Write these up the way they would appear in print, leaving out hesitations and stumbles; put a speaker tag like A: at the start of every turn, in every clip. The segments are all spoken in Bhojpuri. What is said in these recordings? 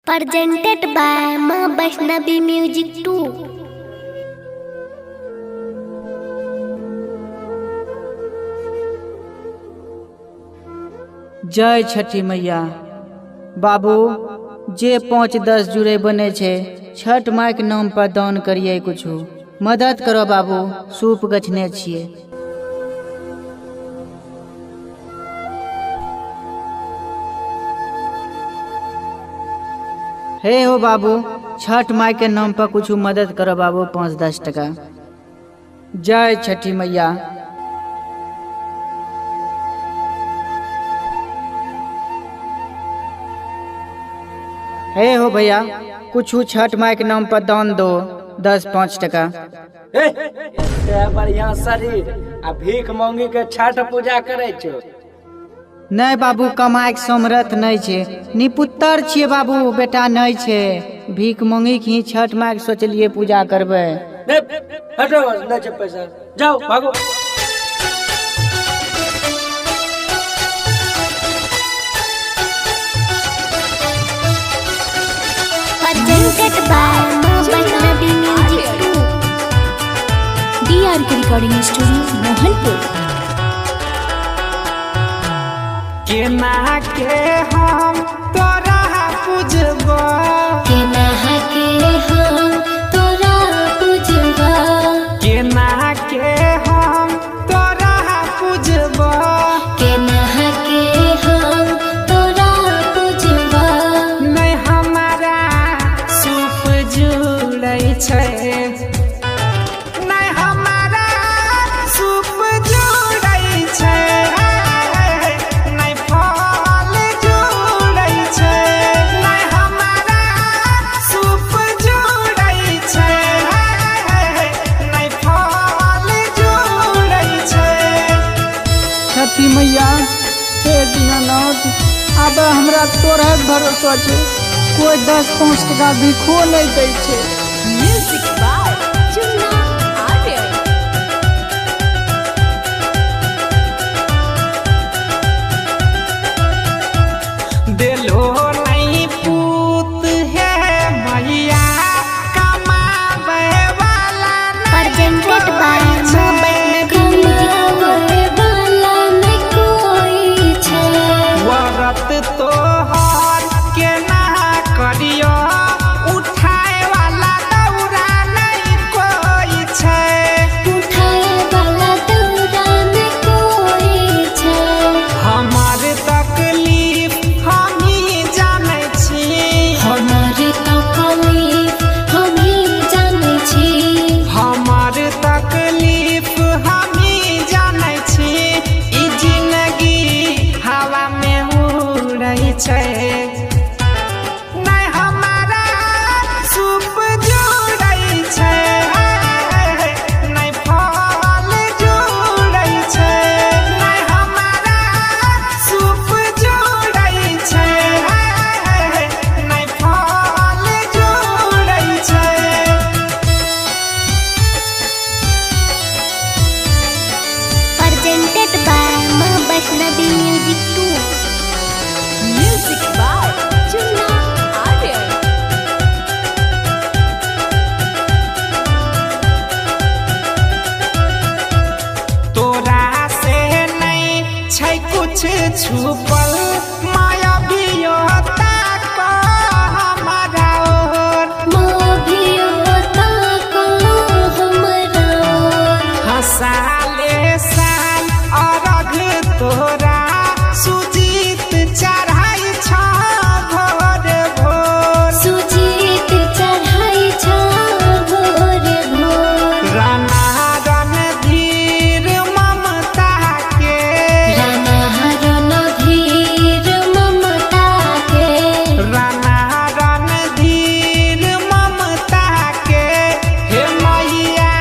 A: Presented by Ma Vaishnavi Music 2।
B: जय छठी मैया। बाबू जे 5-10 जुड़े बने छे छठ माई के नाम पर दान करिए, कुछ मदद करो बाबू, सूप गछने छिए। हे हो बाबू, छठ माई के नाम पर कुछ मदद करो बाबू, 5-10 टका। जय छठी मैया। हे हो भैया, कुछ छठ माई के नाम पर दान दो, 10-5 टका।
C: बढ़िया शरीर आ भीख मांगी के छठ पूजा करे छो।
B: नहीं बाबू, कमाई के समर्थ नहीं छे, निपुत्तर छिए बाबू, बेटा नहीं छे। भीख मांगी के ही छठ माई के सोचलिए पूजा करबे।
C: हटो, नहीं छे पैसा, जाओ भागो।
A: Presented by Ma Vaishnavi Music 2।
D: DRK Recording Studio, Mohanpur.
B: केना के हम तोरा पूजबो,
A: केना के हम तोरा पूजबो,
B: केना के हम तोरा पूजबो,
A: केना के हम तोरा पूजबो।
B: नहीं हमारा सूप जुड़ै छै, नहीं हमारा सूप जुड़ै छै, नहीं फल जुड़ै छै, नहीं हमारा सूप जुड़ै छै, नहीं फल जुड़ै छै। छठी मैया, हे दीनानाथ, अब हमरा तोरा भरोसा छै, कोई 10-5 टका भिखो नहीं दै छै।
D: Music by Chunna Arya।
B: दिलो नहीं पूत है मैया, कमावे वाला
A: Presented by Ma Vaishnavi Music 2। वाला में कोई छै,
B: व्रत तोहर केना करियो, उठाए वाला दौरा नहीं कोई छै,
A: उठाए वाला दौरा में कोई छै।
B: हमार तकलीफ हम ही जानै छी,
A: हमर तकलीफ हम ही जानै छी,
B: हमार तकलीफ हम ही जानै छी। ई जिंदगी हवा में उड़ै छै, नहीं हमारा सूप जुड़ै छै, नहीं फल जुड़ै छै, नहीं हमारा सूप जुड़ै छै, नहीं फल जुड़ै छै।
A: Presented by Ma Vaishnavi Music 2।
D: Music by Chunna Arya।
B: तोरा से नहीं छै कुछ छुपल, माया भी ताको हमारा ओर,
A: मोभियो ताको हमरा ओर।
B: हंसाले साल अरघ तोरा सुजीत चढ़ाई छ भोर भोर,
A: सुजीत चढ़ाई छ भोर भोर।
B: राना रणधीर ममता के,
A: राना रणधीर ममता के,
B: राना रणधीर ममता के। हे मैया,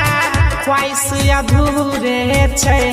B: ख्वाइश अधूरे छै,